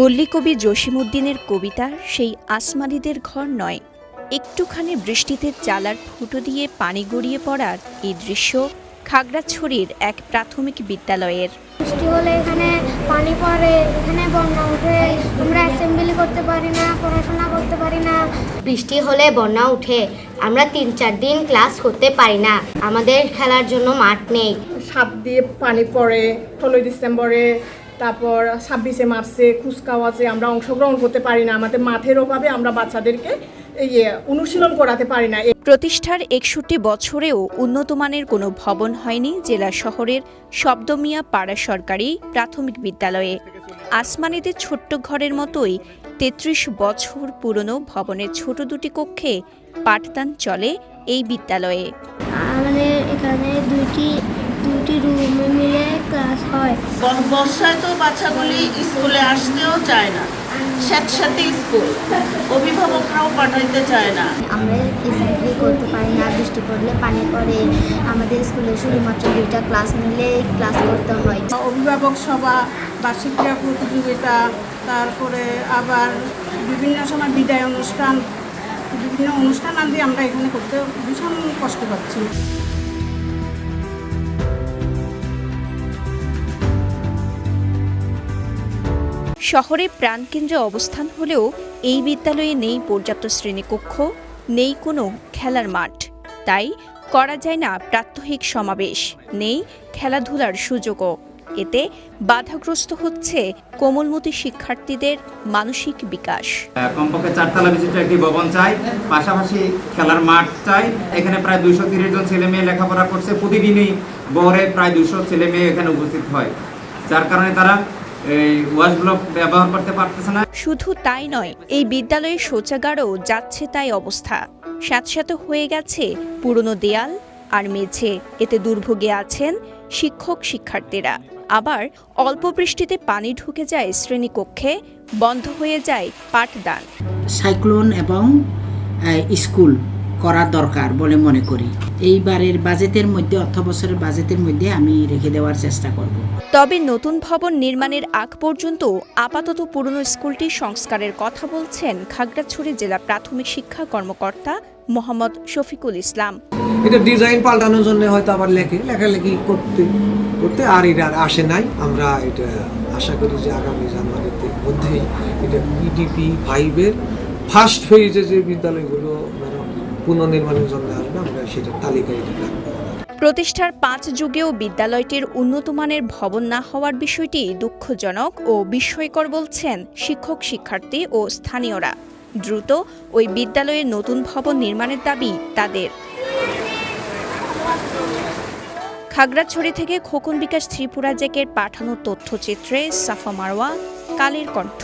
পল্লীকবি জসিমউদ্দিনের কবিতা সেই আসমানীদের ঘর নয়। একটুখানি বৃষ্টিতে চালার ফুটো দিয়ে পানি গড়িয়ে পড়ার এই দৃশ্য খাগড়াছড়ির এক প্রাথমিক বিদ্যালয়ের। বৃষ্টি হলে এখানে পানি পড়ে, এখানে বন্যা উঠে, আমরা অ্যাসেম্বলি করতে পারি না, পড়াশোনা করতে পারি না। বৃষ্টি হলে বন্যা উঠে, আমরা ৩-৪ দিন ক্লাস করতে পারি না, আমাদের খেলার জন্য মাঠ নেই। সাপ দিয়ে পানি পড়ে ১৬ ডিসেম্বরে, তারপর ২৬শে মার্চে কুচকাওয়াজে আমরা অংশগ্রহণ করতে পারি না। আমাদের মাঠের অভাবে আমরা বাচ্চাদেরকে অনুশীলন করাতে পারি না। প্রতিষ্ঠার ৬১ বছরেও উন্নতমানের কোনো ভবন হয়নি জেলা শহরের শব্দমিয়া পাড়া সরকারি প্রাথমিক বিদ্যালয়ে। আসমানীদের ছোট্ট ঘরের মতোই ৩৩ বছর পুরনো ভবনের ছোট দুটি কক্ষে পাঠদান চলে এই বিদ্যালয়ে। আমাদের এখানে দুইটি রুমে মিলে ক্লাস হয়। বর্ষায় তো বাচ্চাগুলি স্কুলে আসতেও চায় না, সাথে স্কুল, অভিভাবকরাও পাঠাইতে চায় না। আমরা অ্যাসেম্বলি করতে পারি না, বৃষ্টি পড়লে পানি পড়ে, আমাদের স্কুলে শুধুমাত্র 2টা ক্লাস মিলে ক্লাস করতে হয়। অভিভাবক সভা, বার্ষিক ক্রীড়া প্রতিযোগিতা, তারপরে আবার বিভিন্ন সময় বিদায় অনুষ্ঠান, বিভিন্ন অনুষ্ঠান আদি আমরা এখানে করতে ভীষণ কষ্ট পাচ্ছি। শহরে প্রাণকেন্দ্রে অবস্থান হলেও এই বিদ্যালয়ে নেই পর্যাপ্ত শ্রেণীকক্ষ, নেই কোনো খেলার মাঠ। তাই করা যায় না প্রাত্যহিক সমাবেশ, নেই খেলাধুলার সুযোগও। এতে বাধাগ্রস্ত হচ্ছে কোমলমতি শিক্ষার্থীদের মানসিক বিকাশ। কমপক্ষে 4তলা বিশিষ্ট একটি ভবন চাই, পাশাপাশি খেলার মাঠ চাই। এখানে প্রায় 230 জন ছেলে মেয়ে লেখাপড়া করছে, প্রতিদিনই বহরে প্রায় 200 ছেলে মেয়ে এখানে উপস্থিত হয়, যার কারণে তারা এই ওয়াশ ব্লক ব্যবহার করতে পারতেছে না। শুধু তাই নয়, এই বিদ্যালয়ে শৌচাগারও যাচ্ছে তাই অবস্থা। স্যাঁতস্যাঁতে হয়ে গেছে পুরনো দেয়াল আর মেঝে। এতে দুর্ভোগে আছেন শিক্ষক শিক্ষার্থীরা। আবার অল্প বৃষ্টিতে পানি ঢুকে যায় শ্রেণীকক্ষে, বন্ধ হয়ে যায় পাঠদান। সাইক্লোন এবং স্কুল করা দরকার বলে মনে করি। এইবারের বাজেটের মধ্যে, অর্থ বছরের বাজেটের মধ্যে আমি রেখে দেওয়ার চেষ্টা করব। তবে নতুন ভবন নির্মাণের আগ পর্যন্ত আপাতত পুরনো স্কুলটি সংস্কারের কথা বলছেন খাগড়াছড়ি জেলা প্রাথমিক শিক্ষা কর্মকর্তা মোহাম্মদ শফিকুল ইসলাম। এটা ডিজাইন পাল্টানোর জন্য হয়তো আবার লেখালেখি করতে আর এটা আসে নাই। আমরা এটা আশা করি যে আগামী জানুয়ারিতে মধ্যেই এটা ইডিপি 5-এর ফার্স্ট ফেজে যে বিদ্যালয়গুলো পুনর্নির্মাণের জন্য আসবে, আমরা সেটা তালিকায় দিলাম। প্রতিষ্ঠার 5 যুগেও বিদ্যালয়টির উন্নতমানের ভবন না হওয়ার বিষয়টি দুঃখজনক ও বিস্ময়কর বলছেন শিক্ষক শিক্ষার্থী ও স্থানীয়রা। দ্রুত ওই বিদ্যালয়ে নতুন ভবন নির্মাণের দাবি তাদের। খাগড়াছড়ি থেকে খোকন বিকাশ ত্রিপুরা জেকের পাঠানো তথ্যচিত্রে সাফা মারওয়া, কালের কণ্ঠ।